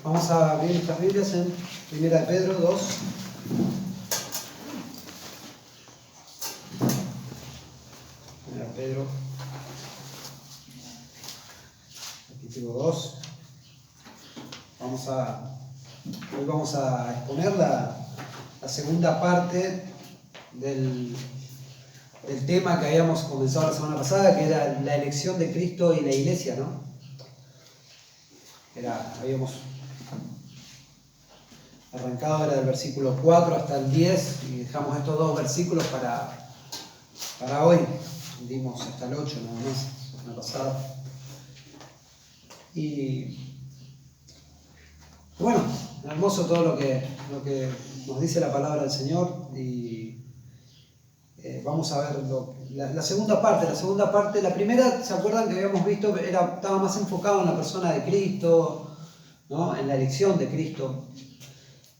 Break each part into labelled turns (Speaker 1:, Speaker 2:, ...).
Speaker 1: Vamos a abrir nuestras Biblias en 1 de Pedro 2. Pedro, capítulo 2. Hoy vamos a exponer la segunda parte del tema que habíamos comenzado la semana pasada, que era la elección de Cristo y la iglesia, ¿no? Habíamos arrancado del versículo 4 hasta el 10 y dejamos estos dos versículos para hoy. Dimos hasta el 8 nada más, la semana pasada. Y bueno, hermoso todo lo que nos dice la palabra del Señor. Y vamos a ver la segunda parte. La primera, ¿se acuerdan que habíamos visto? Estaba más enfocado en la persona de Cristo, ¿no? En la elección de Cristo.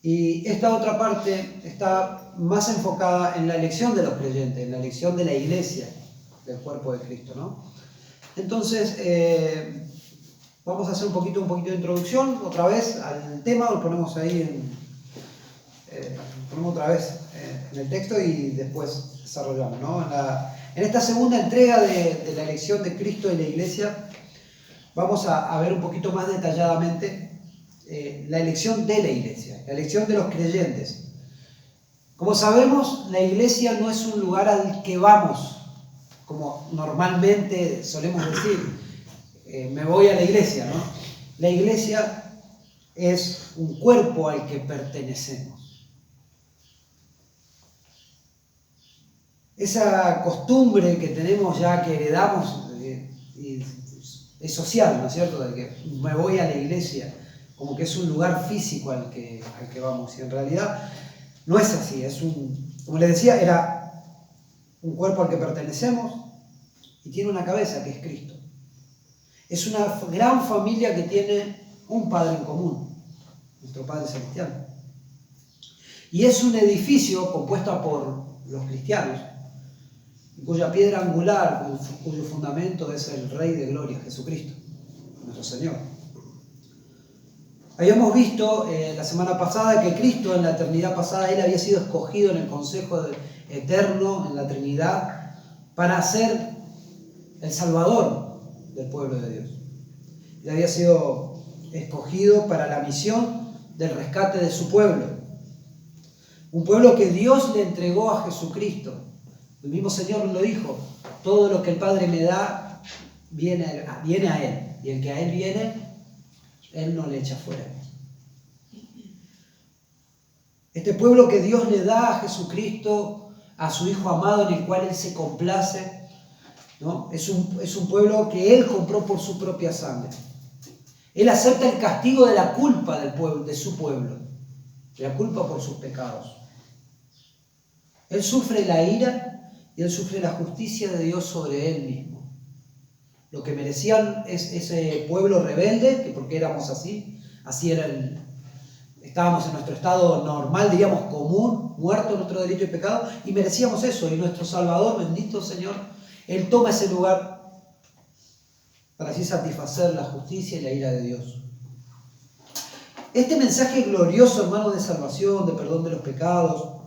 Speaker 1: Y esta otra parte está más enfocada en la elección de los creyentes, en la elección de la iglesia, del cuerpo de Cristo, ¿no? Entonces, vamos a hacer un poquito de introducción otra vez al tema. Lo ponemos ahí ponemos otra vez en el texto y después desarrollamos, ¿no? En esta segunda entrega de la elección de Cristo y la iglesia, vamos a ver un poquito más detalladamente la elección de la iglesia, la elección de los creyentes. Como sabemos, la iglesia no es un lugar al que vamos, como normalmente solemos decir, me voy a la iglesia, ¿no? La iglesia es un cuerpo al que pertenecemos. Esa costumbre que tenemos ya, que heredamos, es social, ¿no es cierto? De que me voy a la iglesia, como que es un lugar físico al que vamos. Y en realidad no es así. Como les decía, era un cuerpo al que pertenecemos y tiene una cabeza que es Cristo. Es una gran familia que tiene un Padre en común, nuestro Padre Celestial. Y es un edificio compuesto por los cristianos, cuya piedra angular, cuyo fundamento es el Rey de Gloria, Jesucristo, nuestro Señor. Habíamos visto la semana pasada que Cristo, en la eternidad pasada, Él había sido escogido en el consejo eterno, en la Trinidad, para ser el Salvador del pueblo de Dios. Él había sido escogido para la misión del rescate de su pueblo. Un pueblo que Dios le entregó a Jesucristo. El mismo Señor lo dijo: todo lo que el Padre me da viene a Él, y el que a Él viene, Él no le echa fuera. Este pueblo que Dios le da a Jesucristo, a su Hijo amado en el cual Él se complace, ¿no? Es un pueblo que Él compró por su propia sangre. Él acepta el castigo de la culpa del pueblo, de su pueblo, de la culpa por sus pecados. Él sufre la ira y Él sufre la justicia de Dios sobre Él mismo. Lo que merecían es ese pueblo rebelde, que porque éramos así era estábamos en nuestro estado normal, diríamos común, muerto en nuestro delito y pecado, y merecíamos eso. Y nuestro Salvador, bendito Señor, Él toma ese lugar para así satisfacer la justicia y la ira de Dios. Este mensaje glorioso, hermanos, de salvación, de perdón de los pecados,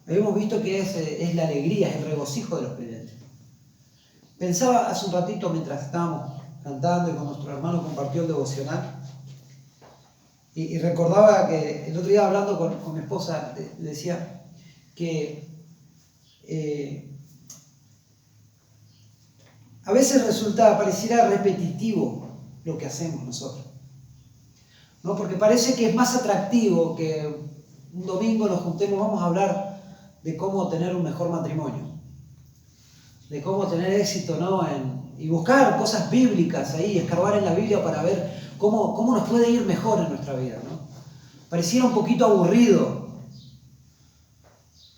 Speaker 1: habíamos visto que es la alegría, es el regocijo de los creyentes. Pensaba hace un ratito, mientras estábamos cantando y con nuestro hermano compartió el devocional, y recordaba que el otro día, hablando con mi esposa, le decía que a veces pareciera repetitivo lo que hacemos nosotros, ¿no? Porque parece que es más atractivo que un domingo nos juntemos, vamos a hablar de cómo tener un mejor matrimonio, de cómo tener éxito, ¿no? Y buscar cosas bíblicas ahí, escarbar en la Biblia para ver cómo nos puede ir mejor en nuestra vida, ¿no? Pareciera un poquito aburrido,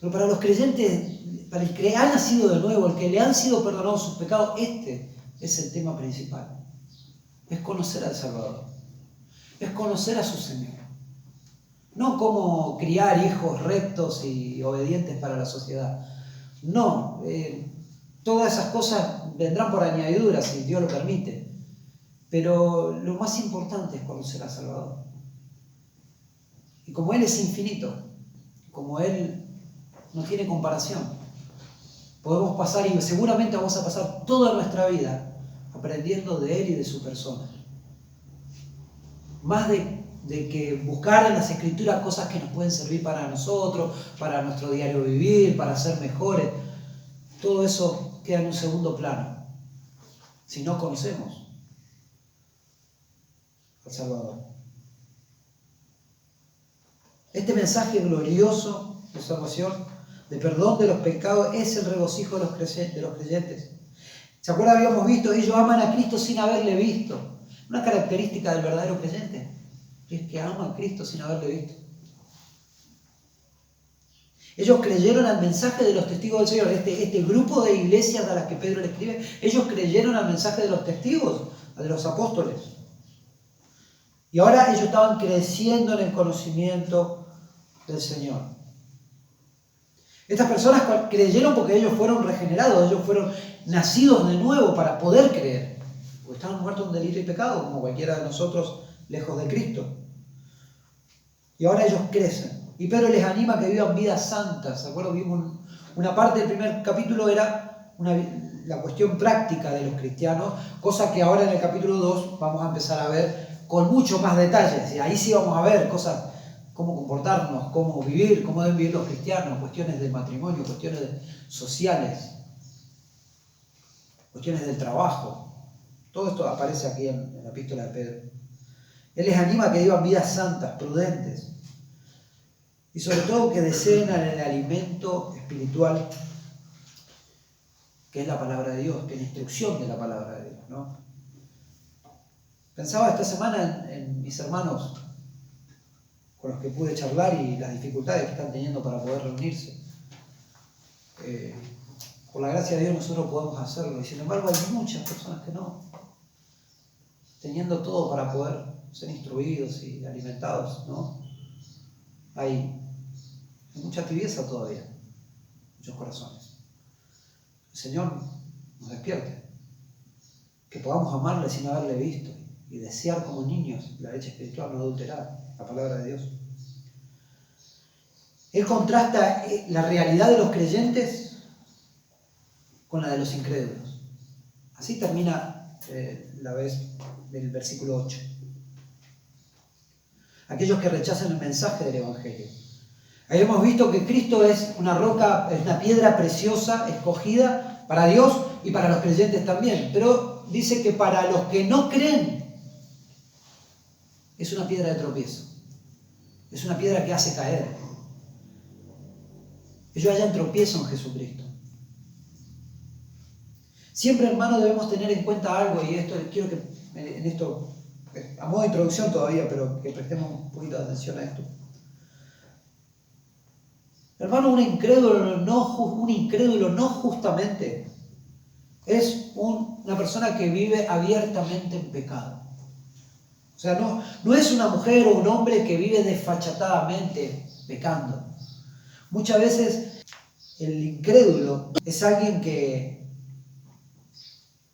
Speaker 1: pero para los creyentes, para el que ha nacido de nuevo, el que le han sido perdonados sus pecados, este es el tema principal. Es conocer al Salvador, es conocer a su Señor. No cómo criar hijos rectos y obedientes para la sociedad. No, todas esas cosas vendrán por añadidura si Dios lo permite. Pero lo más importante es conocer al Salvador. Y como Él es infinito, como Él no tiene comparación, podemos pasar, y seguramente vamos a pasar toda nuestra vida aprendiendo de Él y de su persona. Más de que buscar en las Escrituras cosas que nos pueden servir para nosotros, para nuestro diario vivir, para ser mejores. Todo eso queda en un segundo plano, si no conocemos al Salvador. Este mensaje glorioso de salvación, de perdón de los pecados, es el regocijo de los creyentes. ¿Se acuerdan? Habíamos visto, ellos aman a Cristo sin haberle visto. Una característica del verdadero creyente es que ama a Cristo sin haberle visto. Ellos creyeron al mensaje de los testigos del Señor. Este grupo de iglesias a las que Pedro le escribe, ellos creyeron al mensaje de los testigos, de los apóstoles. Y ahora ellos estaban creciendo en el conocimiento del Señor. Estas personas creyeron porque ellos fueron regenerados, ellos fueron nacidos de nuevo para poder creer. Porque estaban muertos en delito y pecado, como cualquiera de nosotros lejos de Cristo. Y ahora ellos crecen. Y Pedro les anima a que vivan vidas santas. ¿Se acuerdan? Vimos una parte del primer capítulo era la cuestión práctica de los cristianos, cosa que ahora en el capítulo 2 vamos a empezar a ver con mucho más detalles. Y ahí sí vamos a ver cosas, cómo comportarnos, cómo vivir, cómo deben vivir los cristianos, cuestiones del matrimonio, cuestiones sociales, cuestiones del trabajo. Todo esto aparece aquí en la epístola de Pedro. Él les anima a que vivan vidas santas, prudentes, y sobre todo que deseen el alimento espiritual, que es la palabra de Dios, que es la instrucción de la palabra de Dios, ¿no? Pensaba esta semana en mis hermanos con los que pude charlar y las dificultades que están teniendo para poder reunirse. Por la gracia de Dios nosotros podemos hacerlo, y sin embargo hay muchas personas que no, teniendo todo para poder ser instruidos y alimentados, ¿no? Hay mucha tibieza todavía, muchos corazones. El Señor nos despierte, que podamos amarle sin haberle visto y desear como niños la leche espiritual no adulterada, la palabra de Dios. Él contrasta la realidad de los creyentes con la de los incrédulos. Así termina la vez del versículo 8. Aquellos que rechazan el mensaje del Evangelio. Ahí hemos visto que Cristo es una roca, es una piedra preciosa, escogida para Dios y para los creyentes también. Pero dice que para los que no creen es una piedra de tropiezo. Es una piedra que hace caer. Ellos hallan tropiezo en Jesucristo. Siempre, hermano, debemos tener en cuenta algo, y esto quiero que en esto, a modo de introducción todavía, pero que prestemos un poquito de atención a esto. Hermano, un incrédulo no justamente es una persona que vive abiertamente en pecado. O sea, no es una mujer o un hombre que vive desfachatadamente pecando. Muchas veces el incrédulo es alguien que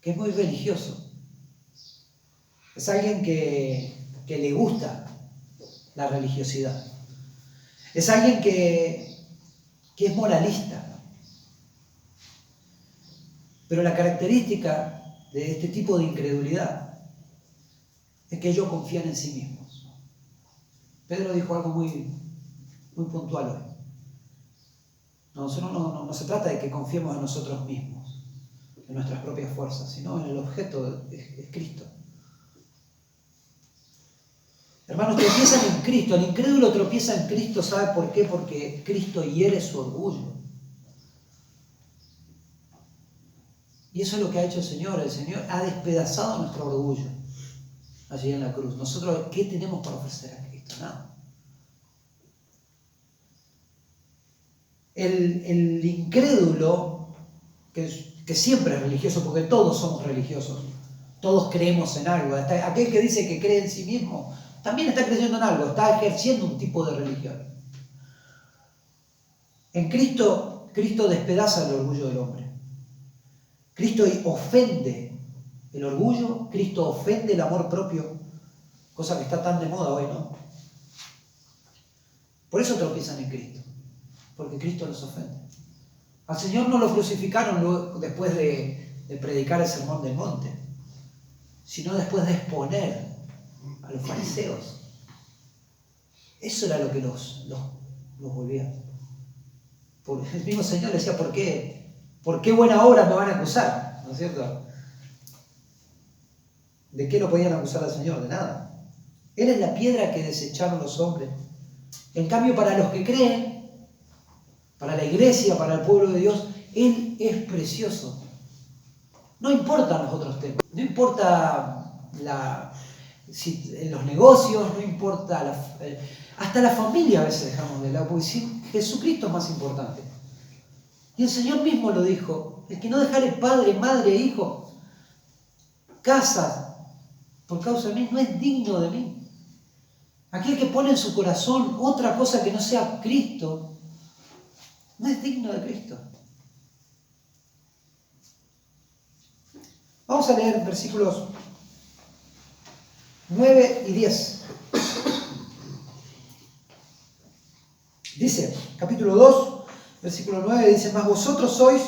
Speaker 1: es muy religioso. Es alguien que le gusta la religiosidad. Es alguien que es moralista. Pero la característica de este tipo de incredulidad es que ellos confían en sí mismos. Pedro dijo algo muy, muy puntual hoy. No se trata de que confiemos en nosotros mismos, en nuestras propias fuerzas, sino en el objeto, es Cristo. Hermanos, tropiezan en Cristo. El incrédulo tropieza en Cristo, ¿sabe por qué? Porque Cristo hiere su orgullo. Y eso es lo que ha hecho el Señor. El Señor ha despedazado nuestro orgullo allí en la cruz. Nosotros, ¿qué tenemos para ofrecer a Cristo? Nada. El incrédulo, que siempre es religioso, porque todos somos religiosos, todos creemos en algo. Hasta aquel que dice que cree en sí mismo, también está creyendo en algo, está ejerciendo un tipo de religión. En Cristo despedaza el orgullo del hombre. Cristo ofende el orgullo, Cristo ofende el amor propio, cosa que está tan de moda hoy, ¿no? Por eso tropiezan en Cristo, porque Cristo los ofende. Al Señor no lo crucificaron luego, después de predicar el sermón del monte, sino después de exponer a los fariseos. Eso era lo que los volvía. El mismo Señor le decía, ¿por qué buena obra me van a acusar? ¿No es cierto? ¿De qué lo podían acusar al Señor? De nada. Él es la piedra que desecharon los hombres. En cambio, para los que creen, para la iglesia, para el pueblo de Dios, Él es precioso. No importan los otros temas. No importa los negocios, no importa hasta la familia a veces dejamos de lado, porque Jesucristo es más importante. Y el Señor mismo lo dijo, el que no dejare padre, madre, hijo, casa, por causa de mí, no es digno de mí. Aquel que pone en su corazón otra cosa que no sea Cristo, no es digno de Cristo. Vamos a leer versículos 9 y 10. Dice, capítulo 2, versículo 9, dice, mas vosotros sois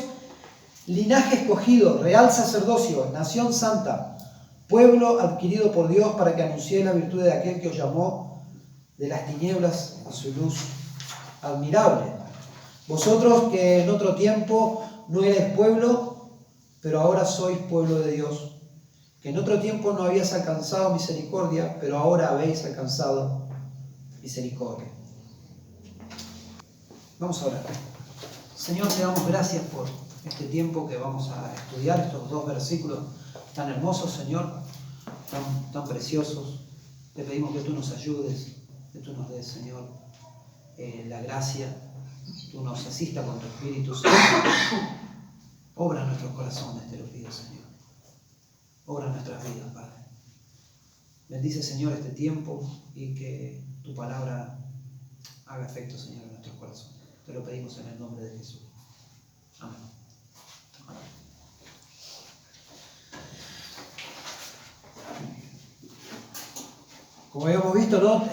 Speaker 1: linaje escogido, real sacerdocio, nación santa, pueblo adquirido por Dios para que anuncie la virtud de aquel que os llamó de las tinieblas a su luz admirable. Vosotros que en otro tiempo no erais pueblo, pero ahora sois pueblo de Dios, que en otro tiempo no habíais alcanzado misericordia, pero ahora habéis alcanzado misericordia. Tan orar. Señor, te damos gracias por este tiempo que vamos a estudiar, estos dos versículos tan hermosos, Señor, tan preciosos. Te pedimos que tú nos ayudes, que tú nos des, Señor, la gracia, tú nos asistas con tu Espíritu, Señor. Obra en nuestros corazones, te lo pido, Señor. Obra en nuestras vidas, Padre. Bendice, Señor, este tiempo y que tu palabra haga efecto, Señor, en nuestros corazones. Te lo pedimos en el nombre de Jesús. Amén. Como habíamos visto, ¿no?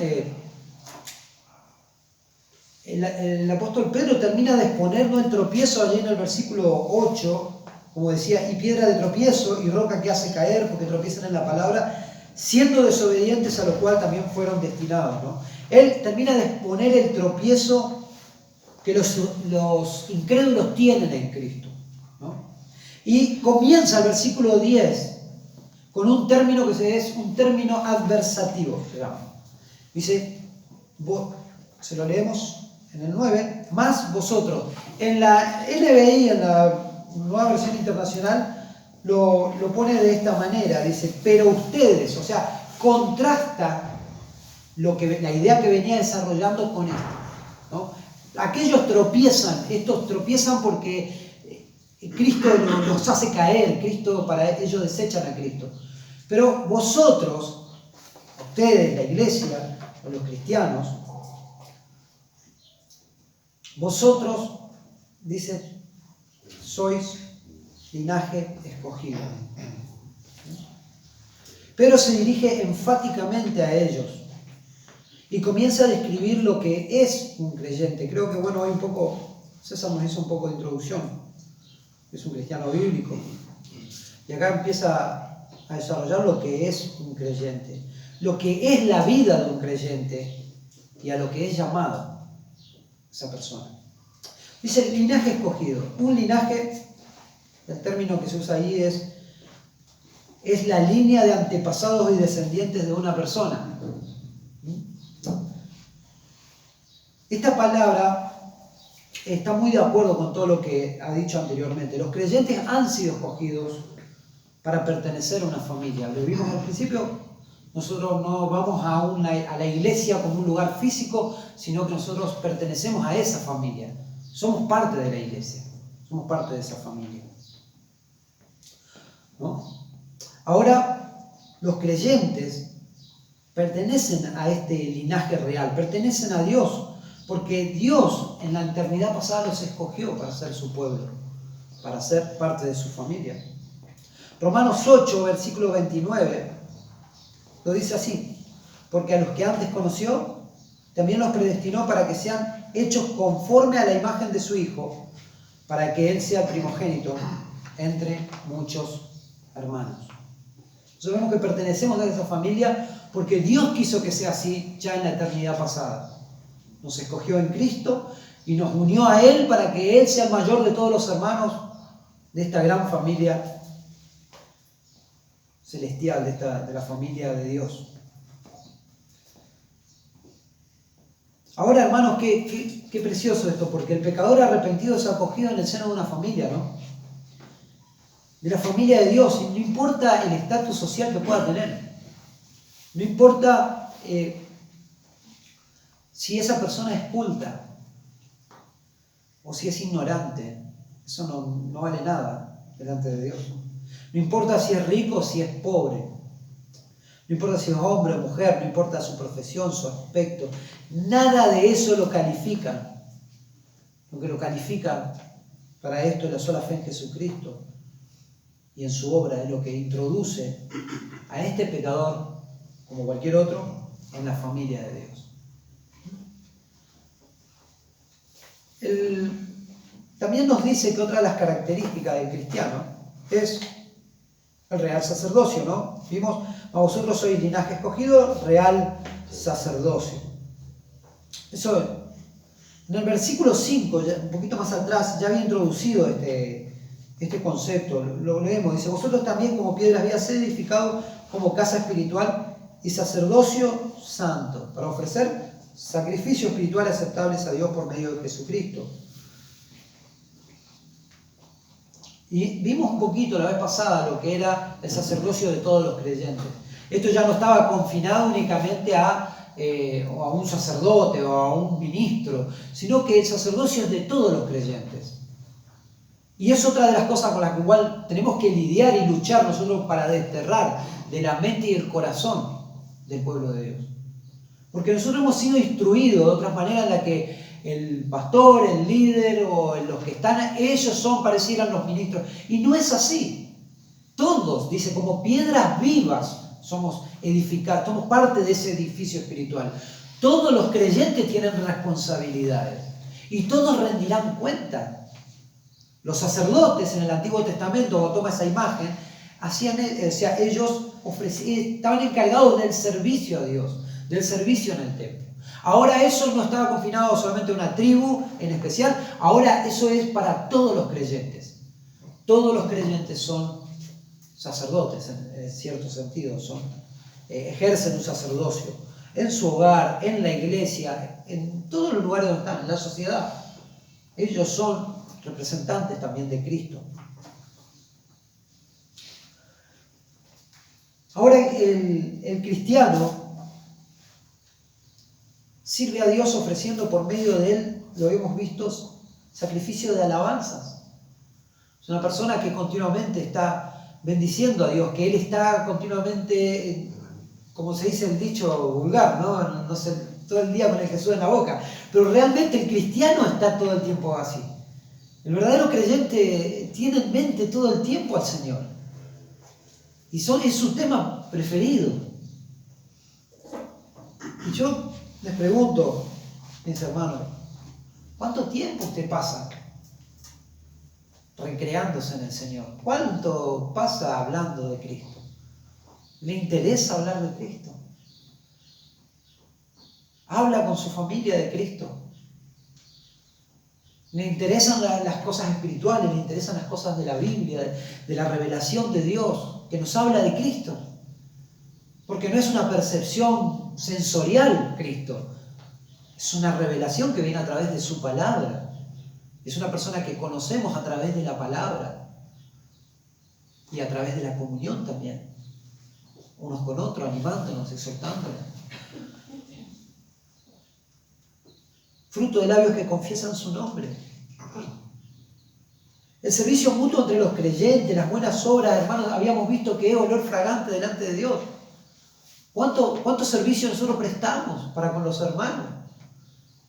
Speaker 1: El apóstol Pedro termina de exponernos el tropiezo allí en el versículo 8, como decía, y piedra de tropiezo y roca que hace caer porque tropiezan en la palabra, siendo desobedientes a lo cual también fueron destinados, ¿no? Él termina de exponer el tropiezo que los incrédulos tienen en Cristo, ¿no? Y comienza el versículo 10 con un término que es un término adversativo, digamos. Dice, se lo leemos en el 9, más vosotros. En la NBI, en la Nueva Versión Internacional, lo pone de esta manera, dice, pero ustedes, o sea, contrasta la idea que venía desarrollando con esto, ¿no? Aquellos tropiezan, estos tropiezan porque Cristo los hace caer, para ellos desechan a Cristo. Pero vosotros, ustedes, la iglesia, o los cristianos, vosotros, dice, sois linaje escogido. Pero se dirige enfáticamente a ellos y comienza a describir lo que es un creyente. Creo que, bueno, hoy un poco, César nos hizo un poco de introducción. Es un cristiano bíblico. Y acá empieza a desarrollar lo que es un creyente, lo que es la vida de un creyente y a lo que es llamado esa persona. Dice linaje escogido. Un linaje, el término que se usa ahí es la línea de antepasados y descendientes de una persona. Esta palabra está muy de acuerdo con todo lo que ha dicho anteriormente. Los creyentes han sido escogidos para pertenecer a una familia. Lo vimos al principio, nosotros no vamos a la iglesia como un lugar físico, sino que nosotros pertenecemos a esa familia. Somos parte de la iglesia, somos parte de esa familia, ¿no? Ahora, los creyentes pertenecen a este linaje real, pertenecen a Dios, porque Dios en la eternidad pasada los escogió para ser su pueblo, para ser parte de su familia. Romanos 8, versículo 29, lo dice así, porque a los que antes conoció, también los predestinó para que sean hechos conforme a la imagen de su Hijo, para que Él sea primogénito entre muchos hermanos. Nosotros vemos que pertenecemos a esa familia porque Dios quiso que sea así ya en la eternidad pasada. Nos escogió en Cristo y nos unió a Él para que Él sea el mayor de todos los hermanos de esta gran familia celestial, de la familia de Dios. Ahora, hermanos, qué precioso esto, porque el pecador arrepentido es acogido en el seno de una familia, ¿no? De la familia de Dios, y no importa el estatus social que pueda tener, no importa si esa persona es culta o si es ignorante, eso no vale nada delante de Dios. No importa si es rico o si es pobre, no importa si es hombre o mujer, no importa su profesión, su aspecto, nada de eso lo califica. Lo que lo califica para esto es la sola fe en Jesucristo y en su obra, es lo que introduce a este pecador, como cualquier otro, en la familia de Dios. También nos dice que otra de las características del cristiano es el real sacerdocio, ¿no? Vimos, a vosotros sois linaje escogido, real sacerdocio. Eso, en el versículo 5, un poquito más atrás, ya había introducido este concepto. Lo leemos, dice, vosotros también como piedras habéis sido edificados como casa espiritual y sacerdocio santo, para ofrecer sacrificios espirituales aceptables a Dios por medio de Jesucristo. Y vimos un poquito la vez pasada lo que era el sacerdocio de todos los creyentes. Esto ya no estaba confinado únicamente a un sacerdote o a un ministro, sino que el sacerdocio es de todos los creyentes. Y es otra de las cosas con las que igual tenemos que lidiar y luchar nosotros para desterrar de la mente y el corazón del pueblo de Dios. Porque nosotros hemos sido instruidos de otras maneras en la que el pastor, el líder o los que están, ellos son, parecieran los ministros. Y no es así. Todos, dice, como piedras vivas somos edificados, somos parte de ese edificio espiritual. Todos los creyentes tienen responsabilidades y todos rendirán cuenta. Los sacerdotes en el Antiguo Testamento, cuando toma esa imagen, ellos estaban encargados del servicio a Dios, del servicio en el templo. Ahora eso no estaba confinado solamente a una tribu en especial, ahora eso es para todos los creyentes. Todos los creyentes son sacerdotes en cierto sentido, ejercen un sacerdocio en su hogar, en la iglesia, en todos los lugares donde están, en la sociedad. Ellos son representantes también de Cristo. Ahora el cristiano sirve a Dios ofreciendo por medio de él, lo hemos visto, sacrificio de alabanzas. Es una persona que continuamente está bendiciendo a Dios, que él está continuamente, como se dice el dicho vulgar, no sé, todo el día con el Jesús en la boca. Pero realmente el cristiano está todo el tiempo así. El verdadero creyente tiene en mente todo el tiempo al Señor. Y es su tema preferido. Y yo les pregunto, mis hermanos, ¿cuánto tiempo usted pasa recreándose en el Señor? ¿Cuánto pasa hablando de Cristo? ¿Le interesa hablar de Cristo? ¿Habla con su familia de Cristo? ¿Le interesan las cosas espirituales? ¿Le interesan las cosas de la Biblia, de la revelación de Dios, que nos habla de Cristo? Porque no es una percepción sensorial Cristo, es una revelación que viene a través de su palabra. Es una persona que conocemos a través de la palabra y a través de la comunión también, unos con otros, animándonos, exhortándonos. Fruto de labios que confiesan su nombre. El servicio mutuo entre los creyentes, las buenas obras, hermanos, habíamos visto que es olor fragante delante de Dios. ¿Cuánto servicio nosotros prestamos para con los hermanos?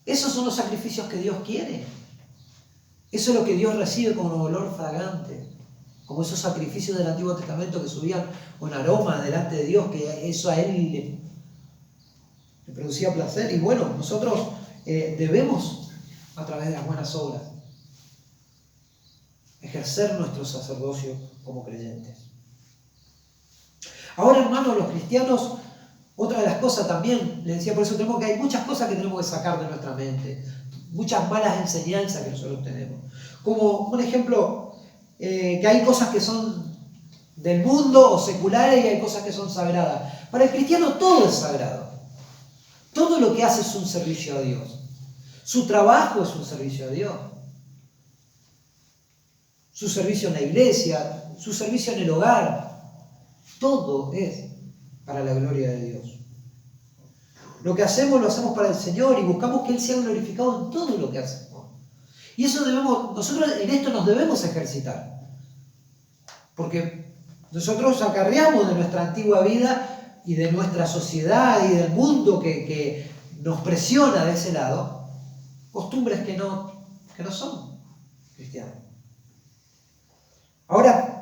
Speaker 1: Esos son los sacrificios que Dios quiere. Eso es lo que Dios recibe como olor fragante. Como esos sacrificios del Antiguo Testamento que subían con aroma delante de Dios, que eso a Él le producía placer. Y bueno, nosotros debemos, a través de las buenas obras, ejercer nuestro sacerdocio como creyentes. Ahora, hermanos, los cristianos, otra de las cosas también, les decía, por eso tenemos que hay muchas cosas que tenemos que sacar de nuestra mente, muchas malas enseñanzas que nosotros tenemos. Como un ejemplo, que hay cosas que son del mundo o seculares y hay cosas que son sagradas. Para el cristiano todo es sagrado. Todo lo que hace es un servicio a Dios. Su trabajo es un servicio a Dios. Su servicio en la iglesia, su servicio en el hogar, todo es para la gloria de Dios. Lo que hacemos lo hacemos para el Señor y buscamos que Él sea glorificado en todo lo que hacemos. Y eso nosotros en esto nos debemos ejercitar. Porque nosotros acarreamos de nuestra antigua vida y de nuestra sociedad y del mundo que nos presiona de ese lado, costumbres que no son cristianas. Ahora,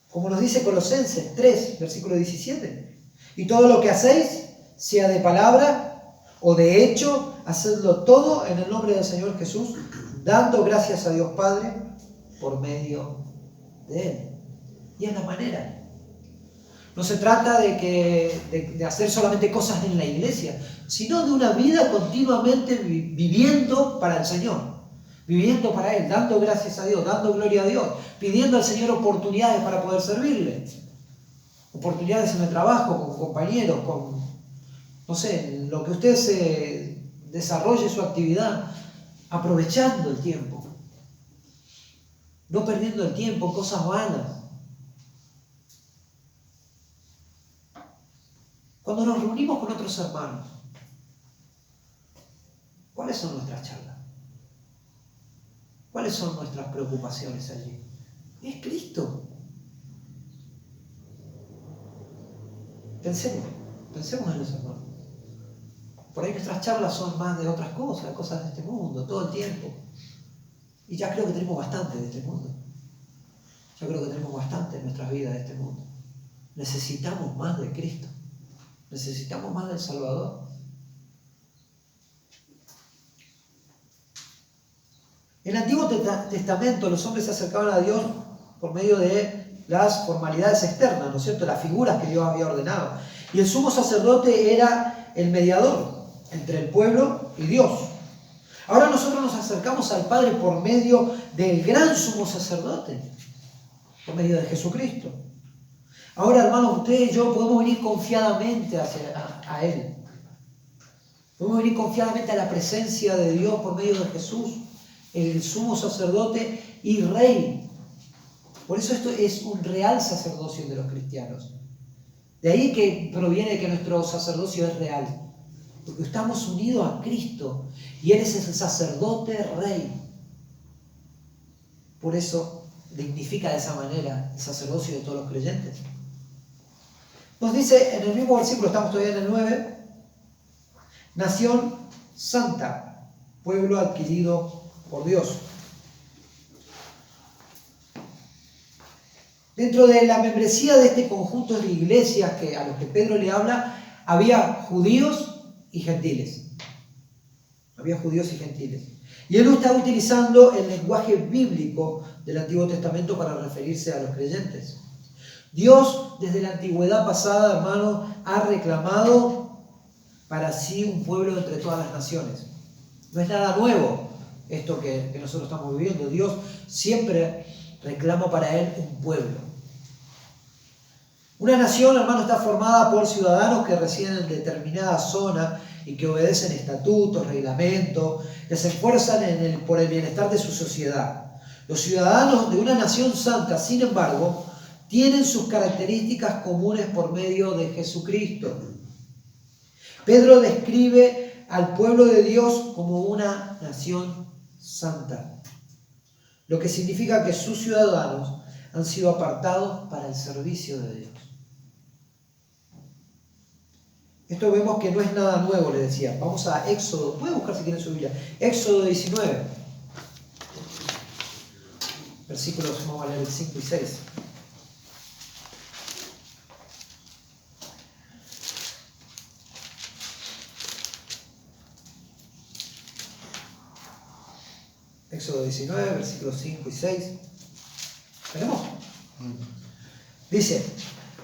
Speaker 1: como nos dice Colosenses 3, versículo 17, y todo lo que hacéis, sea de palabra o de hecho, hacedlo todo en el nombre del Señor Jesús, dando gracias a Dios Padre por medio de Él. Y es la manera. No se trata de hacer solamente cosas en la iglesia, sino de una vida continuamente viviendo para el Señor. Viviendo para Él, dando gracias a Dios, dando gloria a Dios, pidiendo al Señor oportunidades para poder servirle. Oportunidades en el trabajo, con compañeros, con, no sé, lo que usted se desarrolle su actividad, aprovechando el tiempo. No perdiendo el tiempo en cosas vanas. Cuando nos reunimos con otros hermanos, ¿cuáles son nuestras charlas? ¿Cuáles son nuestras preocupaciones allí? Es Cristo. Pensemos en eso, hermano. Por ahí nuestras charlas son más de otras cosas de este mundo, todo el tiempo. Y ya creo que tenemos bastante de este mundo. Ya creo que tenemos bastante en nuestras vidas de este mundo. Necesitamos más de Cristo. Necesitamos más del Salvador. En el Antiguo Testamento los hombres se acercaban a Dios por medio de las formalidades externas, ¿no es cierto? Las figuras que Dios había ordenado. Y el sumo sacerdote era el mediador entre el pueblo y Dios. Ahora nosotros nos acercamos al Padre por medio del gran sumo sacerdote, por medio de Jesucristo. Ahora, hermanos, ustedes y yo podemos venir confiadamente a Él. Podemos venir confiadamente a la presencia de Dios por medio de Jesús, el sumo sacerdote y rey. Por eso esto es un real sacerdocio de los cristianos. De ahí que proviene que nuestro sacerdocio es real. Porque estamos unidos a Cristo y Él es el sacerdote rey. Por eso dignifica de esa manera el sacerdocio de todos los creyentes. Nos dice en el mismo versículo, estamos todavía en el 9, nación santa, pueblo adquirido por Dios. Dentro de la membresía de este conjunto de iglesias a los que Pedro le habla, había judíos y gentiles. Había judíos y gentiles. Y él no está utilizando el lenguaje bíblico del Antiguo Testamento para referirse a los creyentes. Dios, desde la antigüedad pasada, hermano, ha reclamado para sí un pueblo entre todas las naciones. No es nada nuevo esto que nosotros estamos viviendo. Dios siempre reclama para Él un pueblo. Una nación, hermano, está formada por ciudadanos que residen en determinada zona y que obedecen estatutos, reglamentos, que se esfuerzan por el bienestar de su sociedad. Los ciudadanos de una nación santa, sin embargo, tienen sus características comunes por medio de Jesucristo. Pedro describe al pueblo de Dios como una nación santa, lo que significa que sus ciudadanos han sido apartados para el servicio de Dios. Esto vemos que no es nada nuevo, le decía. Vamos a Éxodo, puede buscar si quieren su Biblia. Éxodo 19, versículos, vamos a leer el 5 y 6. Éxodo 19, versículos 5 y 6. ¿Tenemos? Dice: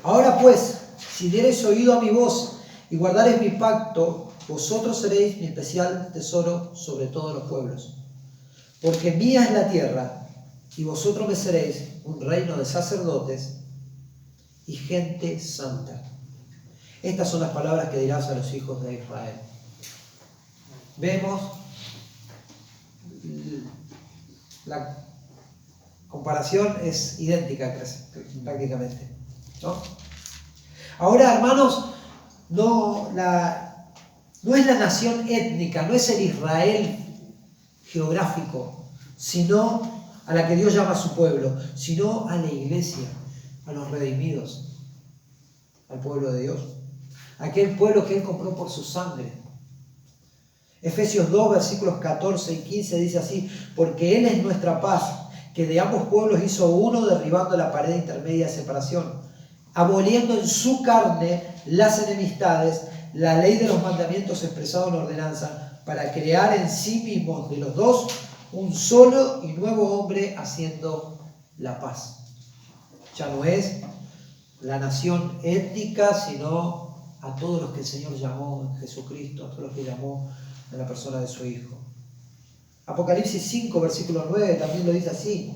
Speaker 1: ahora pues, si diereis oído a mi voz y guardareis mi pacto, vosotros seréis mi especial tesoro sobre todos los pueblos. Porque mía es la tierra, y vosotros me seréis un reino de sacerdotes y gente santa. Estas son las palabras que dirás a los hijos de Israel. Vemos la comparación es idéntica prácticamente, ¿no? Ahora, hermanos, no es la nación étnica, no es el Israel geográfico, sino a la que Dios llama a su pueblo, sino a la iglesia, a los redimidos, al pueblo de Dios, aquel pueblo que Él compró por su sangre. Efesios 2, versículos 14 y 15 dice así: porque Él es nuestra paz, que de ambos pueblos hizo uno, derribando la pared intermedia de separación, aboliendo en su carne las enemistades, la ley de los mandamientos expresados en ordenanza, para crear en sí mismos de los dos un solo y nuevo hombre, haciendo la paz. Ya no es la nación étnica, sino a todos los que el Señor llamó en Jesucristo, a todos los que llamó en la persona de su Hijo. Apocalipsis 5, versículo 9 también lo dice así: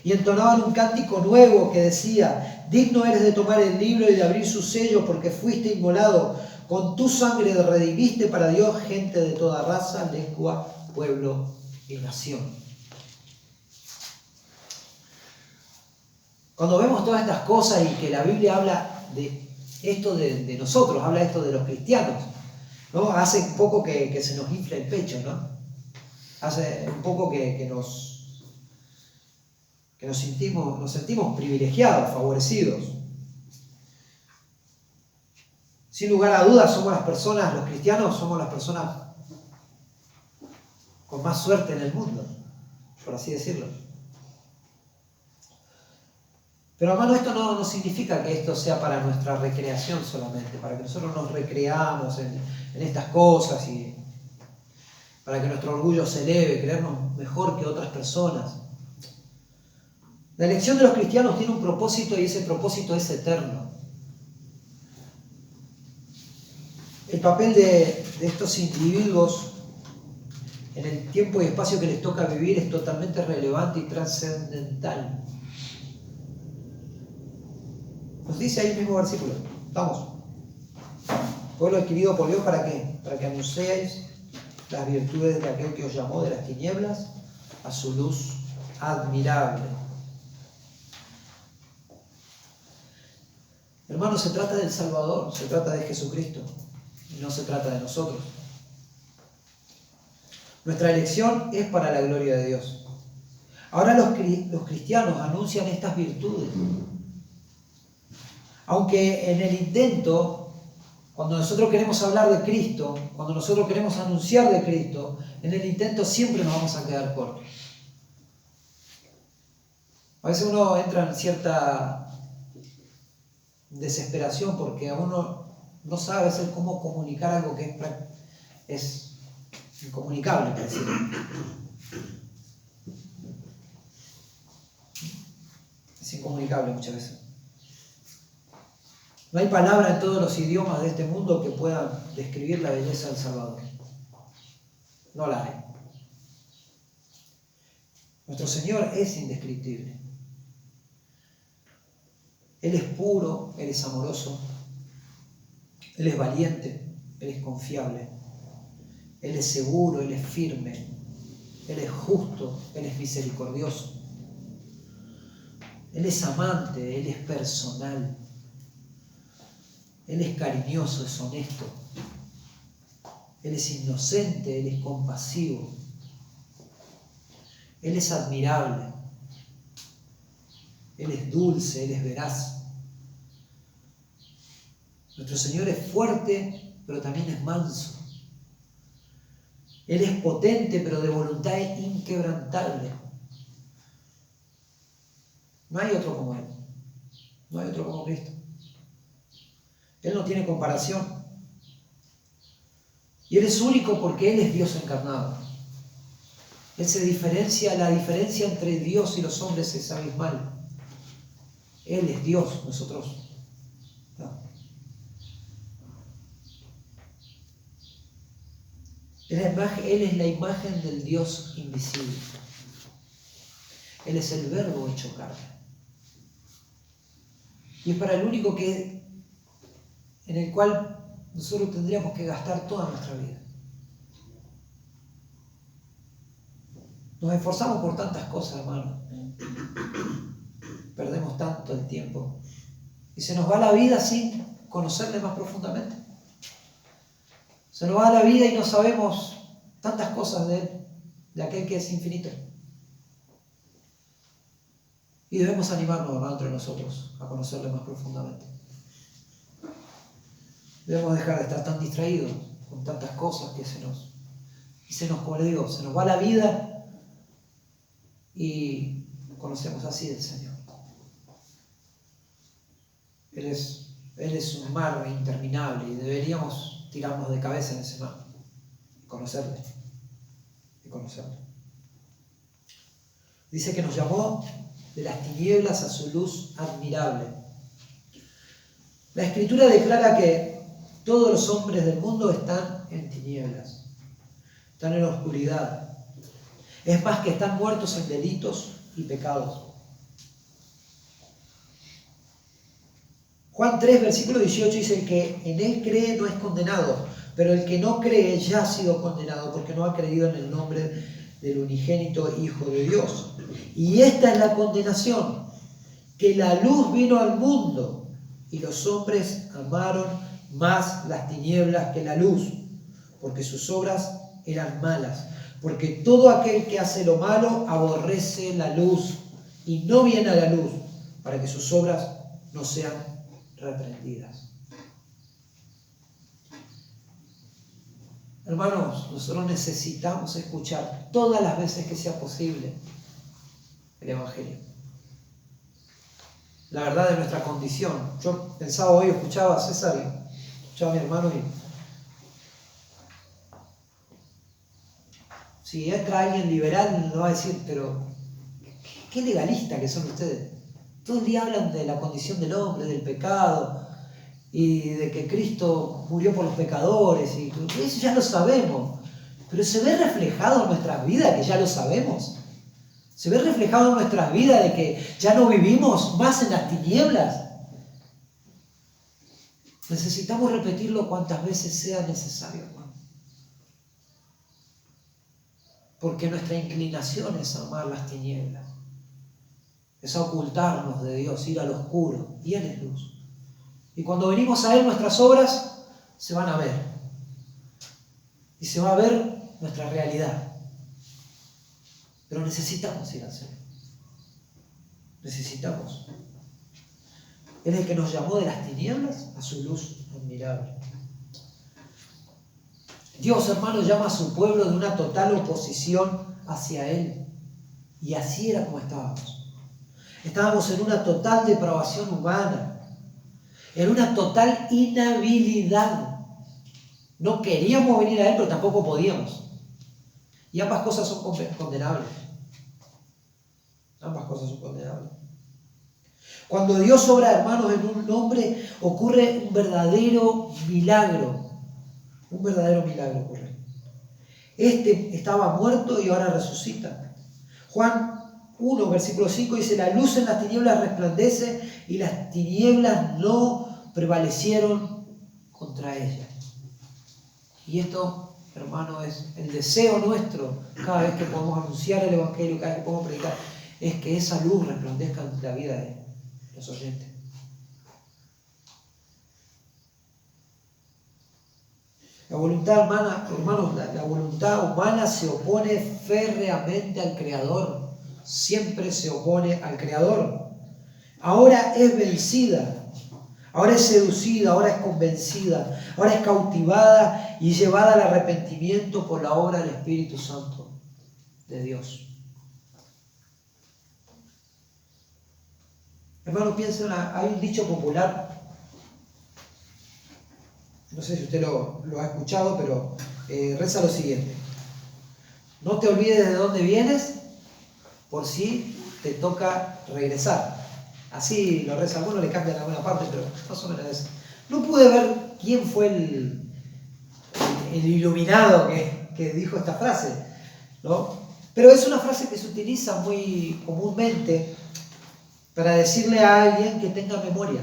Speaker 1: y entonaban un cántico nuevo que decía: digno eres de tomar el libro y de abrir su sello, porque fuiste inmolado, con tu sangre redimiste para Dios gente de toda raza, lengua, pueblo y nación. Cuando vemos todas estas cosas y que la Biblia habla de esto de nosotros, habla esto de los cristianos, ¿no? Hace un poco que se nos infla el pecho, ¿no? Hace un poco que nos sentimos privilegiados, favorecidos. Sin lugar a dudas, somos las personas, los cristianos, somos las personas con más suerte en el mundo, por así decirlo. Pero hermano, esto no significa que esto sea para nuestra recreación solamente, para que nosotros nos recreamos en estas cosas y para que nuestro orgullo se eleve, creernos mejor que otras personas. La elección de los cristianos tiene un propósito y ese propósito es eterno. El papel de estos individuos en el tiempo y espacio que les toca vivir es totalmente relevante y trascendental. Nos dice ahí el mismo versículo. Vamos. Pueblo adquirido por Dios, ¿para qué? Para que anunciéis las virtudes de aquel que os llamó de las tinieblas a su luz admirable. Hermanos, se trata del Salvador, se trata de Jesucristo y no se trata de nosotros. Nuestra elección es para la gloria de Dios. Ahora los cristianos anuncian estas virtudes. Aunque en el intento, cuando nosotros queremos hablar de Cristo, cuando nosotros queremos anunciar de Cristo, en el intento siempre nos vamos a quedar cortos. A veces uno entra en cierta desesperación porque uno no sabe hacer cómo comunicar algo que es incomunicable, por decirlo. Es incomunicable muchas veces. No hay palabra en todos los idiomas de este mundo que puedan describir la belleza del Salvador. No la hay. Nuestro Señor es indescriptible. Él es puro, Él es amoroso, Él es valiente, Él es confiable, Él es seguro, Él es firme, Él es justo, Él es misericordioso, Él es amante, Él es personal, Él es cariñoso, es honesto, Él es inocente, Él es compasivo, Él es admirable, Él es dulce, Él es veraz. Nuestro Señor es fuerte, pero también es manso. Él es potente, pero de voluntad inquebrantable. No hay otro como Él. No hay otro como Cristo. Él no tiene comparación. Y Él es único porque Él es Dios encarnado. Él se diferencia, la diferencia entre Dios y los hombres es abismal. Él es Dios, nosotros no. Él es la imagen del Dios invisible. Él es el Verbo hecho carne. Y es para el único en el cual nosotros tendríamos que gastar toda nuestra vida. Nos esforzamos por tantas cosas, hermano. Perdemos tanto el tiempo. Y se nos va la vida sin conocerle más profundamente. Se nos va la vida y no sabemos tantas cosas de Él, de aquel que es infinito. Y debemos animarnos, hermano, entre nosotros a conocerle más profundamente. Debemos dejar de estar tan distraídos con tantas cosas que como le digo, se nos va la vida y conocemos así del Señor. Él es un mar interminable y deberíamos tirarnos de cabeza en ese mar y conocerle. Dice que nos llamó de las tinieblas a su luz admirable. La Escritura declara que todos los hombres del mundo están en tinieblas, están en la oscuridad. Es más, que están muertos en delitos y pecados. Juan 3, versículo 18 dice que en Él cree no es condenado, pero el que no cree ya ha sido condenado porque no ha creído en el nombre del unigénito Hijo de Dios. Y esta es la condenación, que la luz vino al mundo y los hombres amaron más las tinieblas que la luz, porque sus obras eran malas. Porque todo aquel que hace lo malo aborrece la luz y no viene a la luz, para que sus obras no sean reprendidas. Hermanos, nosotros necesitamos escuchar todas las veces que sea posible el Evangelio. La verdad de nuestra condición. Yo pensaba hoy, escuchaba a César y escuchaba a mi hermano y si entra alguien liberal nos va a decir, pero qué legalista que son ustedes. Todo el día hablan de la condición del hombre, del pecado y de que Cristo murió por los pecadores y eso ya lo sabemos. Pero se ve reflejado en nuestras vidas que ya lo sabemos. Se ve reflejado en nuestras vidas de que ya no vivimos más en las tinieblas. Necesitamos repetirlo cuantas veces sea necesario, hermano. Porque nuestra inclinación es amar las tinieblas. Es ocultarnos de Dios, ir al oscuro. Y Él es luz. Y cuando venimos a Él, nuestras obras se van a ver. Y se va a ver nuestra realidad. Pero necesitamos ir al Señor. Necesitamos. Él es el que nos llamó de las tinieblas a su luz admirable. Dios, hermano, llama a su pueblo de una total oposición hacia Él. Y así era como estábamos. Estábamos en una total depravación humana. En una total inhabilidad. No queríamos venir a Él, pero tampoco podíamos. Y ambas cosas son condenables. Ambas cosas son condenables. Cuando Dios obra, hermanos, en un hombre, ocurre un verdadero milagro. Un verdadero milagro ocurre. Este estaba muerto y ahora resucita. Juan 1, versículo 5 dice, la luz en las tinieblas resplandece y las tinieblas no prevalecieron contra ella. Y esto, hermano, es el deseo nuestro cada vez que podemos anunciar el Evangelio, cada vez que podemos predicar, es que esa luz resplandezca en la vida de los oyentes. La voluntad humana, hermanos, la voluntad humana se opone férreamente al Creador. Siempre se opone al Creador. Ahora es vencida. Ahora es seducida, ahora es convencida, ahora es cautivada y llevada al arrepentimiento por la obra del Espíritu Santo de Dios. Hermano, piensen, hay un dicho popular, no sé si usted lo ha escuchado, pero reza lo siguiente. No te olvides de dónde vienes, por si te toca regresar. Así lo reza, algunos le cambian alguna parte, pero más o menos eso. No pude ver quién fue el iluminado que dijo esta frase, ¿no? Pero es una frase que se utiliza muy comúnmente para decirle a alguien que tenga memoria.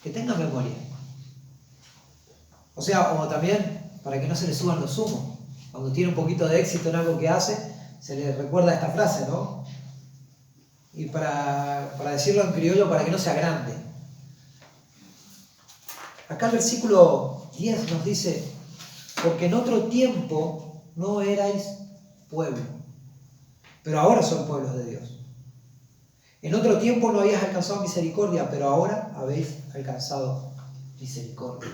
Speaker 1: Que tenga memoria. O sea, o también para que no se le suban los humos. Cuando tiene un poquito de éxito en algo que hace, se le recuerda esta frase, ¿no? Y para decirlo en criollo, para que no se agrande. Acá el versículo 10 nos dice, porque en otro tiempo no erais pueblo, pero ahora son pueblos de Dios. En otro tiempo no habías alcanzado misericordia, pero ahora habéis alcanzado misericordia.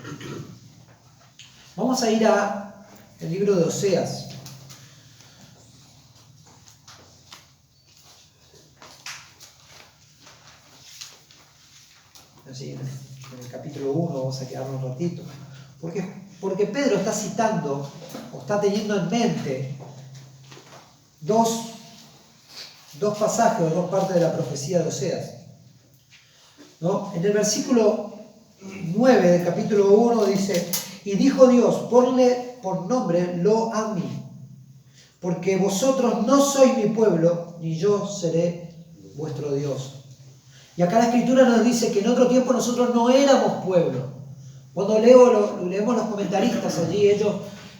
Speaker 1: Vamos a ir al libro de Oseas. Así, en el capítulo 1 vamos a quedarnos un ratito. Porque Pedro está citando, o está teniendo en mente, dos pasajes o dos partes de la profecía de Oseas, ¿no? En el versículo 9 del capítulo 1 dice, y dijo Dios, ponle por nombre Lo-Ammi, porque vosotros no sois mi pueblo, ni yo seré vuestro Dios. Y acá la Escritura nos dice que en otro tiempo nosotros no éramos pueblo. Cuando leemos los comentaristas allí,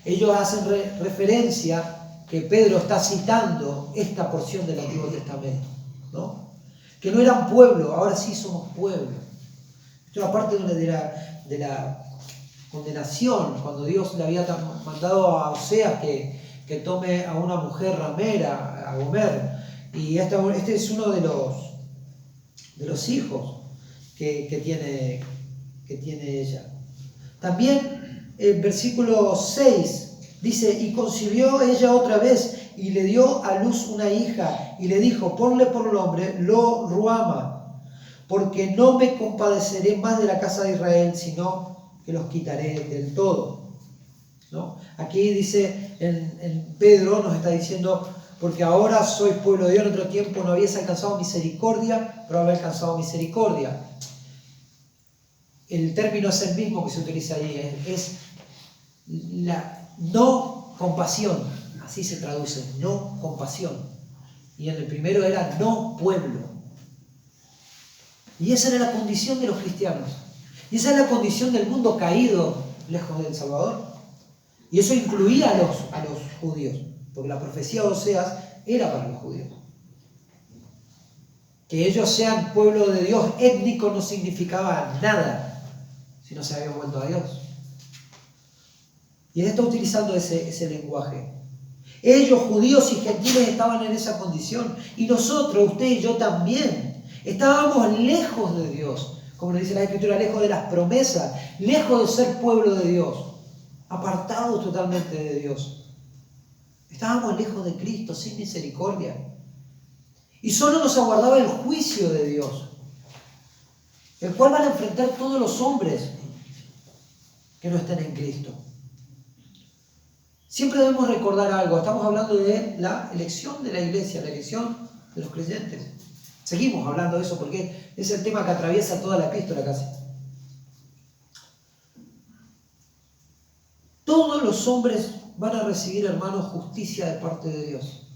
Speaker 1: ellos hacen referencia que Pedro está citando esta porción del Antiguo Testamento, ¿no? Que no eran pueblo, ahora sí somos pueblo. Esto era parte de la condenación, cuando Dios le había mandado a Oseas que tome a una mujer ramera, a Gomer. Y este es uno de los hijos que tiene ella. También el versículo 6 dice, y concibió ella otra vez y le dio a luz una hija y le dijo, ponle por nombre Lo-Ruama, porque no me compadeceré más de la casa de Israel, sino que los quitaré del todo, ¿no? Aquí dice, en Pedro nos está diciendo, porque ahora sois pueblo de Dios, en otro tiempo no habías alcanzado misericordia, pero habéis alcanzado misericordia. El término es el mismo que se utiliza ahí, es la no compasión, así se traduce, no compasión. Y en el primero era no pueblo. Y esa era la condición de los cristianos. Y esa es la condición del mundo caído lejos del Salvador. Y eso incluía a los judíos, porque la profecía de Oseas era para los judíos. Que ellos sean pueblo de Dios étnico no significaba nada si no se habían vuelto a Dios. Y él está utilizando ese lenguaje. Ellos, judíos y gentiles, estaban en esa condición. Y nosotros, usted y yo también, estábamos lejos de Dios. Como nos dice la Escritura, lejos de las promesas, lejos de ser pueblo de Dios, apartados totalmente de Dios. Estábamos lejos de Cristo, sin misericordia. Y solo nos aguardaba el juicio de Dios, el cual van a enfrentar todos los hombres que no estén en Cristo. Siempre debemos recordar algo. Estamos hablando de la elección de la iglesia, la elección de los creyentes. Seguimos hablando de eso porque es el tema que atraviesa toda la epístola casi. Todos los hombres van a recibir, hermanos, justicia de parte de Dios.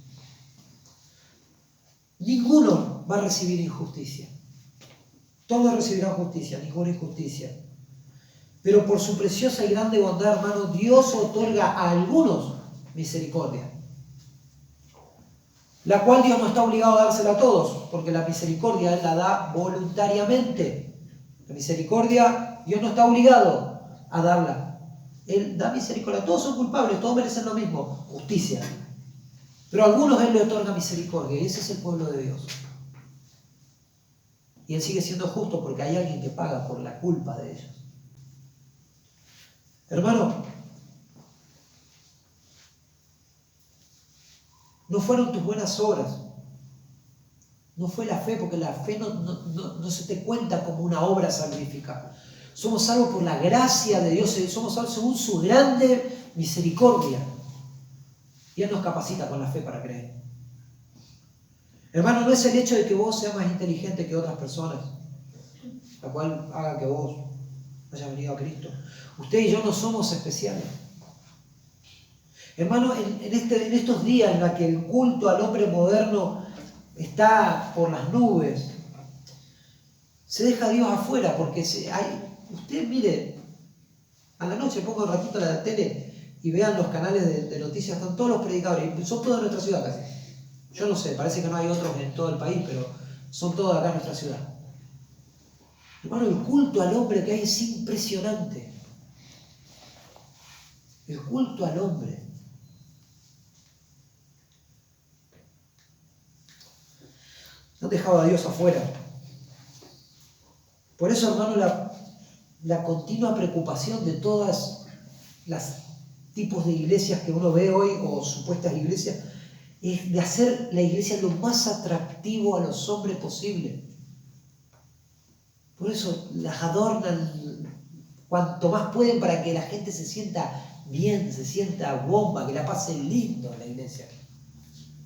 Speaker 1: Ninguno va a recibir injusticia. Todos recibirán justicia, ninguna injusticia. Pero por su preciosa y grande bondad, hermano, Dios otorga a algunos misericordia, la cual Dios no está obligado a dársela a todos, porque la misericordia Él la da voluntariamente. La misericordia, Dios no está obligado a darla. Él da misericordia. Todos son culpables, todos merecen lo mismo, justicia. Pero a algunos Él le otorga misericordia, y ese es el pueblo de Dios. Y Él sigue siendo justo porque hay alguien que paga por la culpa de ellos. Hermano, no fueron tus buenas obras, no fue la fe, porque la fe no se te cuenta como una obra salvífica. Somos salvos por la gracia de Dios, somos salvos según su grande misericordia. Y Él nos capacita con la fe para creer. Hermano, no es el hecho de que vos seas más inteligente que otras personas, la cual haga que vos hayas venido a Cristo. Usted y yo no somos especiales. Hermano, en estos días en los que el culto al hombre moderno está por las nubes, se deja a Dios afuera porque usted mire, a la noche pongo un ratito la tele y vean los canales de noticias, están todos los predicadores, son todos de nuestra ciudad casi. Yo no sé, parece que no hay otros en todo el país, pero son todos acá en nuestra ciudad. Hermano, el culto al hombre que hay es impresionante. El culto al hombre. Han dejado a Dios afuera. Por eso, hermano, la continua preocupación de todas las tipos de iglesias que uno ve hoy, o supuestas iglesias, es de hacer la iglesia lo más atractivo a los hombres posible. Por eso las adornan cuanto más pueden para que la gente se sienta bien, se sienta bomba, que la pase lindo en la iglesia.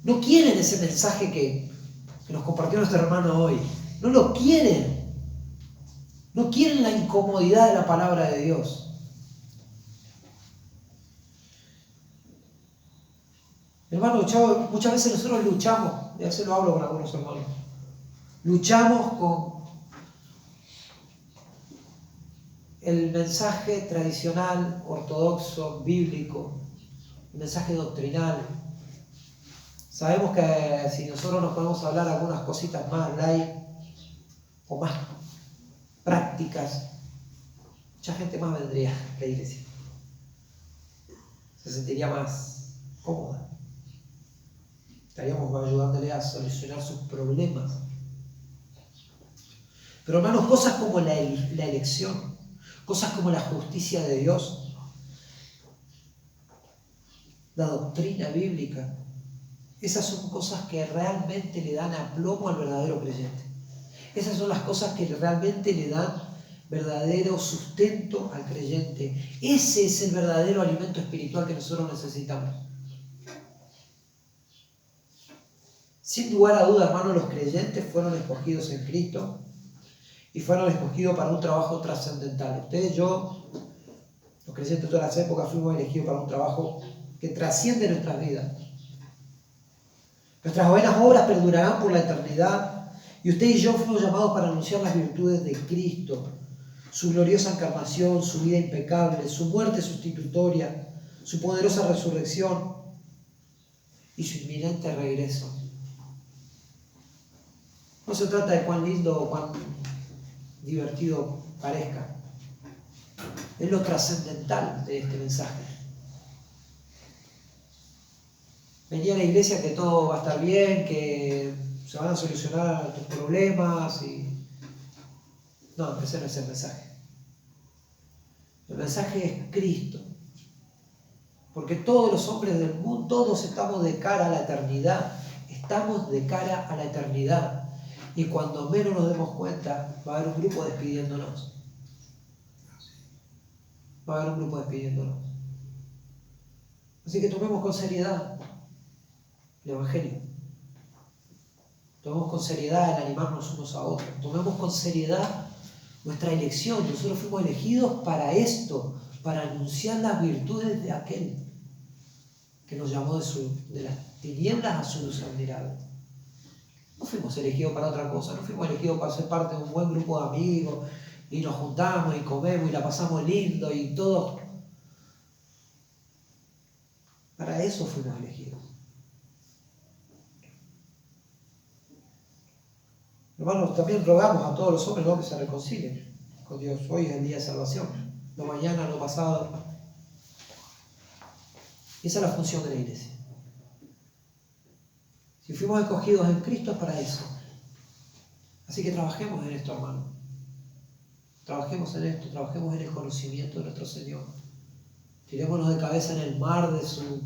Speaker 1: No quieren ese mensaje que nos compartió nuestro hermano hoy. No lo quieren. No quieren la incomodidad de la palabra de Dios. Hermano, muchas veces nosotros luchamos, y a veces lo hablo con algunos hermanos, luchamos con el mensaje tradicional, ortodoxo, bíblico, el mensaje doctrinal. Sabemos que si nosotros nos podemos hablar algunas cositas más light o más prácticas, mucha gente más vendría a la iglesia. Se sentiría más cómoda. Estaríamos ayudándole a solucionar sus problemas. Pero hermanos, cosas como la elección, cosas como la justicia de Dios, la doctrina bíblica, esas son cosas que realmente le dan aplomo al verdadero creyente. Esas son las cosas que realmente le dan verdadero sustento al creyente. Ese es el verdadero alimento espiritual que nosotros necesitamos. Sin lugar a duda, hermanos, los creyentes fueron escogidos en Cristo y fueron escogidos para un trabajo trascendental. Ustedes, yo, los creyentes de todas las épocas, fuimos elegidos para un trabajo que trasciende nuestras vidas. Nuestras buenas obras perdurarán por la eternidad y usted y yo fuimos llamados para anunciar las virtudes de Cristo, su gloriosa encarnación, su vida impecable, su muerte sustitutoria, su poderosa resurrección y su inminente regreso. No se trata de cuán lindo o cuán divertido parezca. Es lo trascendental de este mensaje. Venía a la iglesia que todo va a estar bien, que se van a solucionar tus problemas y... No, ese no es el mensaje. El mensaje es Cristo. Porque todos los hombres del mundo, todos estamos de cara a la eternidad. Estamos de cara a la eternidad. Y cuando menos nos demos cuenta, va a haber un grupo despidiéndonos. Va a haber un grupo despidiéndonos. Así que tomemos con seriedad el Evangelio. Tomemos con seriedad el animarnos unos a otros. Tomemos con seriedad nuestra elección. Nosotros fuimos elegidos para esto, para anunciar las virtudes de aquel que nos llamó de las tinieblas a su luz admirable. No fuimos elegidos para otra cosa, no fuimos elegidos para ser parte de un buen grupo de amigos y nos juntamos y comemos y la pasamos lindo y todo. Para eso fuimos elegidos. Hermanos, también rogamos a todos los hombres, ¿no?, que se reconcilien con Dios. Hoy es el día de salvación, no mañana, no pasado. Y esa es la función de la iglesia. Si fuimos escogidos en Cristo es para eso. Así que trabajemos en esto, hermano. Trabajemos en esto, trabajemos en el conocimiento de nuestro Señor. Tirémonos de cabeza en el mar de su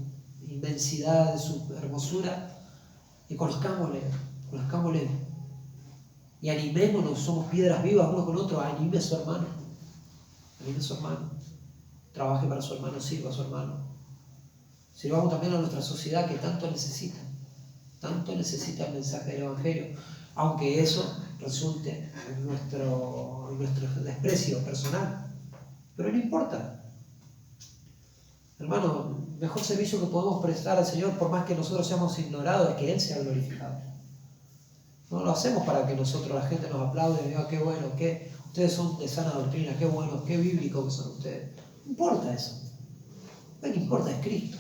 Speaker 1: inmensidad, de su hermosura y conozcámosle. Y animémonos, somos piedras vivas uno con otro. Anime a su hermano. Anime a su hermano. Trabaje para su hermano, sirva a su hermano. Sirvamos también a nuestra sociedad que tanto necesita el mensaje del Evangelio, aunque eso resulte en nuestro desprecio personal. Pero no importa. Hermano, el mejor servicio que podemos prestar al Señor, por más que nosotros seamos ignorados, es que Él sea glorificado. No lo hacemos para que nosotros, la gente nos aplaude y diga, qué bueno, que ustedes son de sana doctrina, qué bueno, qué bíblico que son ustedes. No importa eso. Lo que importa es Cristo.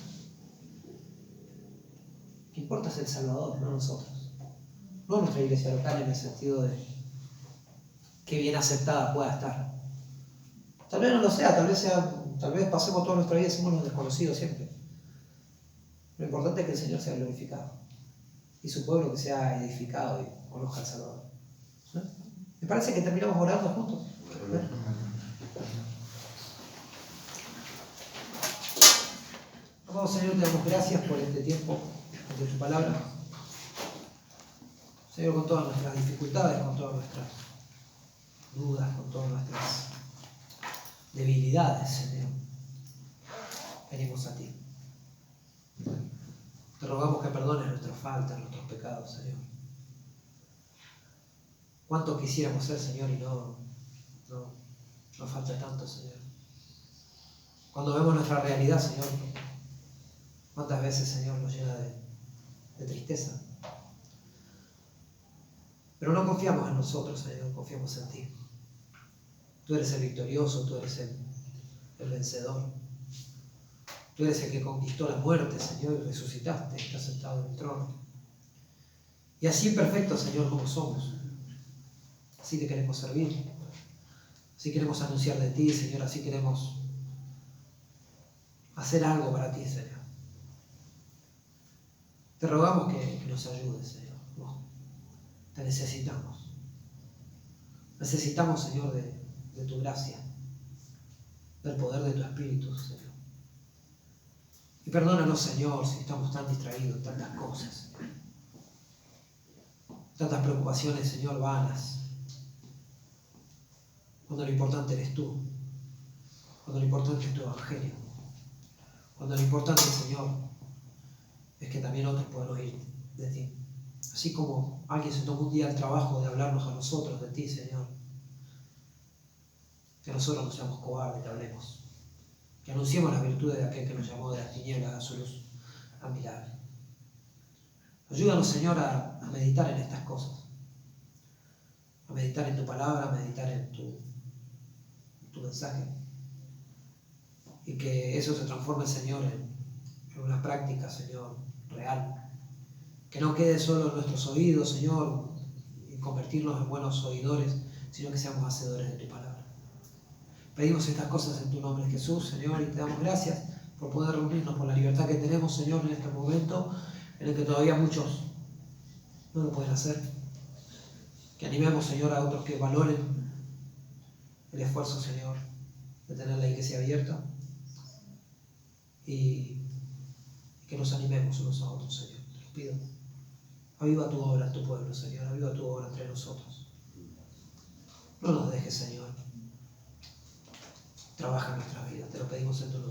Speaker 1: Lo que importa es el Salvador, no nosotros. No nuestra iglesia local en el sentido de que bien aceptada pueda estar. Tal vez no lo sea, tal vez pasemos toda nuestra vida y somos los desconocidos siempre. Lo importante es que el Señor sea glorificado y su pueblo que sea edificado y conozca al Salvador. ¿No? Me parece que terminamos orando juntos. Amado Señor, te damos gracias por este tiempo de tu palabra. Señor, con todas nuestras dificultades, con todas nuestras dudas, con todas nuestras debilidades, Señor, venimos a ti. Te rogamos que perdones nuestras faltas, nuestros pecados, Señor. ¿Cuánto quisiéramos ser, Señor, y no falta tanto, Señor? Cuando vemos nuestra realidad, Señor, ¿cuántas veces, Señor, nos llena de tristeza? Pero no confiamos en nosotros, Señor, confiamos en ti. Tú eres el victorioso, tú eres el vencedor. Tú eres el que conquistó la muerte, Señor, y resucitaste, estás sentado en el trono. Y así perfecto, Señor, como somos. Así te queremos servir. Así queremos anunciar de ti, Señor. Así queremos hacer algo para ti, Señor. Te rogamos que nos ayudes, Señor. Te necesitamos. Necesitamos, Señor, de tu gracia, del poder de tu Espíritu, Señor. Y perdónanos, Señor, si estamos tan distraídos en tantas cosas. Tantas preocupaciones, Señor, vanas. Cuando lo importante eres tú. Cuando lo importante es tu Evangelio. Cuando lo importante, Señor, es que también otros puedan oír de ti. Así como alguien se tomó un día el trabajo de hablarnos a nosotros de ti, Señor. Que nosotros no seamos cobardes, que hablemos. Que anunciemos las virtudes de aquel que nos llamó de las tinieblas a su luz admirable. Ayúdanos, Señor, a meditar en estas cosas. A meditar en tu palabra, a meditar en tu mensaje. Y que eso se transforme, Señor, en una práctica, Señor, real. Que no quede solo en nuestros oídos, Señor, y convertirnos en buenos oidores, sino que seamos hacedores de tu palabra. Pedimos estas cosas en tu nombre, Jesús, Señor, y te damos gracias por poder reunirnos, por la libertad que tenemos, Señor, en este momento en el que todavía muchos no lo pueden hacer. Que animemos, Señor, a otros que valoren el esfuerzo, Señor, de tener la iglesia abierta y que nos animemos unos a otros, Señor. Te lo pido. Aviva tu obra en tu pueblo, Señor. Aviva tu obra entre nosotros. No nos dejes, Señor. Trabaja en nuestra vida. Te lo pedimos en tu nombre.